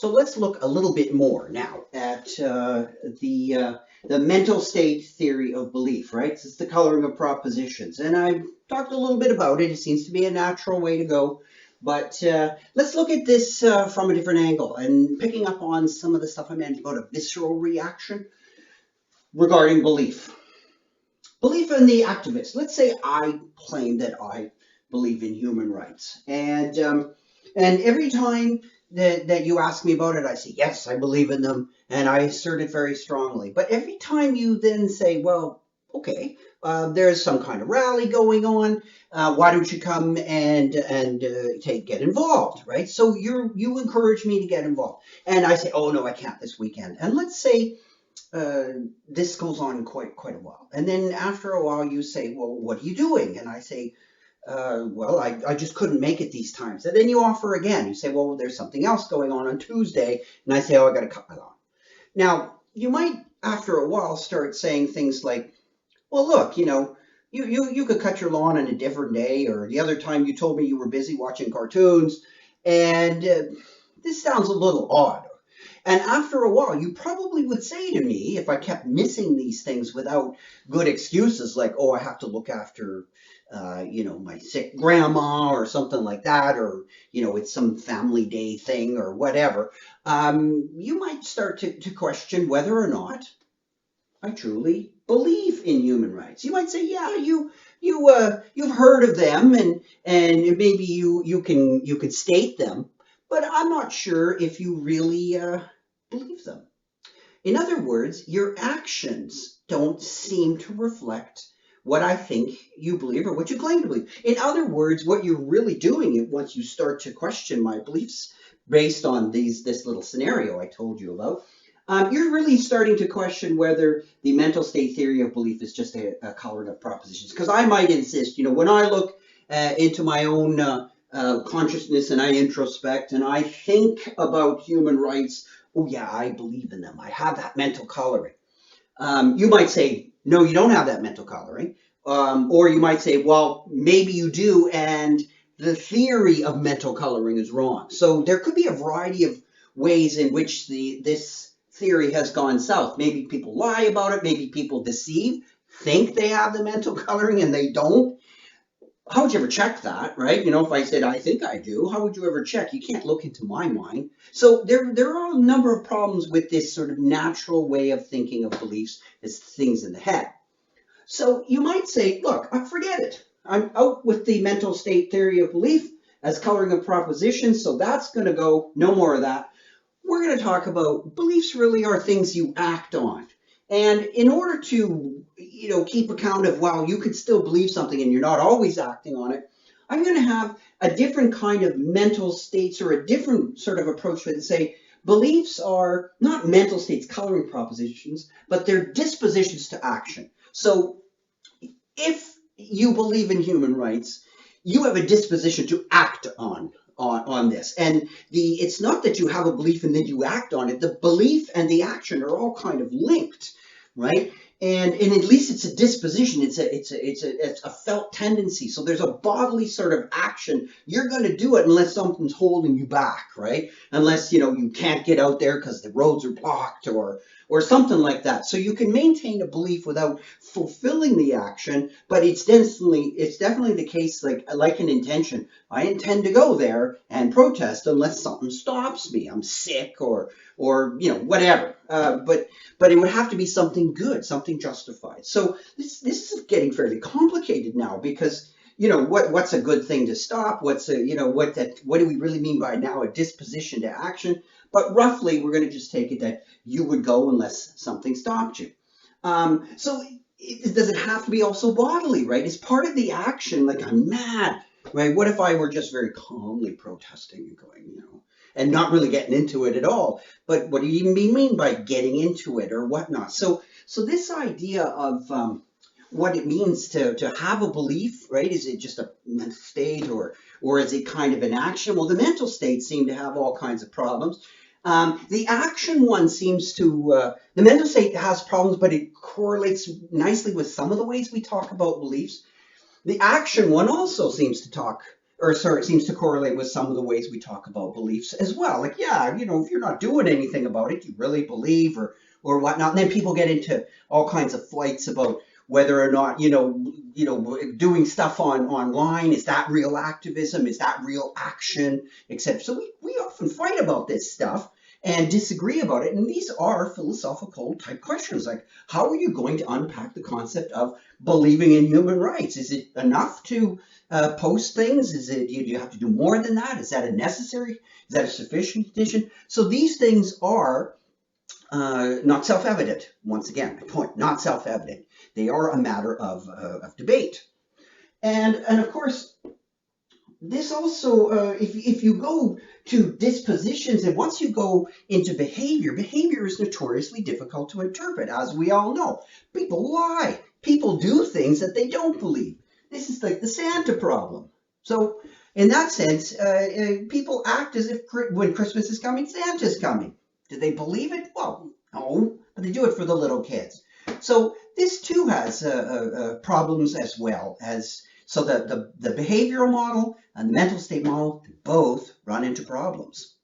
So let's look a little bit more now at the mental state theory of belief, right? It's the coloring of propositions, and I've talked a little bit about it. It seems to be a natural way to go, but let's look at this from a different angle and picking up on some of the stuff I meant about a visceral reaction regarding belief. Belief in the activists. Let's say I claim that I believe in human rights, and every time that you ask me about it, I say yes, I believe in them, and I assert it very strongly. But every time you then say, well, okay, there's some kind of rally going on. Why don't you come and get involved, right? So you encourage me to get involved, and I say, oh no, I can't this weekend. And let's say uh, this goes on quite a while. And then after a while, you say, "Well, what are you doing?" And I say, "Well, I just couldn't make it these times." And then you offer again. You say, "Well, there's something else going on Tuesday," and I say, "Oh, I got to cut my lawn." Now, you might after a while start saying things like, "Well, look, you could cut your lawn on a different day, or the other time you told me you were busy watching cartoons, and this sounds a little odd." And after a while, you probably would say to me, if I kept missing these things without good excuses, like, oh, I have to look after, my sick grandma or something like that, or, it's some family day thing or whatever, you might start to question whether or not I truly believe in human rights. You might say, yeah, you've heard of them, and maybe you can state them, but I'm not sure if you really believe them. In other words, your actions don't seem to reflect what I think you believe or what you claim to believe. In other words, what you're really doing once you start to question my beliefs based on this little scenario I told you about, you're really starting to question whether the mental state theory of belief is just a coloring of propositions. Because I might insist, when I look into my own consciousness and I introspect and I think about human rights, oh yeah, I believe in them. I have that mental coloring. You might say, no, you don't have that mental coloring. Or you might say, well, maybe you do, and the theory of mental coloring is wrong. So there could be a variety of ways in which this theory has gone south. Maybe people lie about it. Maybe people deceive, think they have the mental coloring and they don't. How would you ever check that, right? If I said, I think I do, how would you ever check? You can't look into my mind. So there are a number of problems with this sort of natural way of thinking of beliefs as things in the head. So you might say, look, forget it. I'm out with the mental state theory of belief as coloring of propositions, so that's going to go, no more of that. We're going to talk about beliefs really are things you act on. And in order to, keep account of, well, you could still believe something and you're not always acting on it, I'm going to have a different kind of mental states or a different sort of approach to it and say, beliefs are not mental states coloring propositions, but they're dispositions to action. So if you believe in human rights, you have a disposition to act on this. And it's not that you have a belief and then you act on it. The belief and the action are all kind of linked, right? And at least it's a disposition. It's a felt tendency. So there's a bodily sort of action. You're going to do it unless something's holding you back, right? Unless you can't get out there because the roads are blocked or something like that. So you can maintain a belief without fulfilling the action, but it's definitely the case, like an intention. I intend to go there and protest unless something stops me. I'm sick or whatever. But it would have to be something good, something justified. So this is getting fairly complicated now because what's a good thing to stop? What do we really mean by now a disposition to action? But roughly, we're going to just take it that you would go unless something stopped you. So does it have to be also bodily, right? Is part of the action like I'm mad, right? What if I were just very calmly protesting and going, and not really getting into it at all? But what do you even mean by getting into it or whatnot? So this idea of what it means to have a belief, right? Is it just a mental state or is it kind of an action? Well, the mental states seem to have all kinds of problems. The action one seems to, the mental state has problems, but it correlates nicely with some of the ways we talk about beliefs. The action one also seems to talk or sorry, it seems to correlate with some of the ways we talk about beliefs as well. Like, yeah, if you're not doing anything about it, you really believe or whatnot. And then people get into all kinds of flights about whether or not, doing stuff online, is that real activism? Is that real action? Etc. So we often fight about this stuff and disagree about it. And these are philosophical type questions. Like, how are you going to unpack the concept of believing in human rights? Is it enough to post things? Do you have to do more than that? Is that a necessary? Is that a sufficient condition? So these things are not self-evident. Once again, my point, not self-evident. They are a matter of debate. And of course, this also, if you go to dispositions, and once you go into behavior is notoriously difficult to interpret, as we all know. People lie. People do things that they don't believe. This is like the Santa problem. So in that sense, people act as if when Christmas is coming, Santa's coming. Do they believe it? Well, no, but they do it for the little kids. So this too has problems as well as, so the behavioral model and the mental state model both run into problems.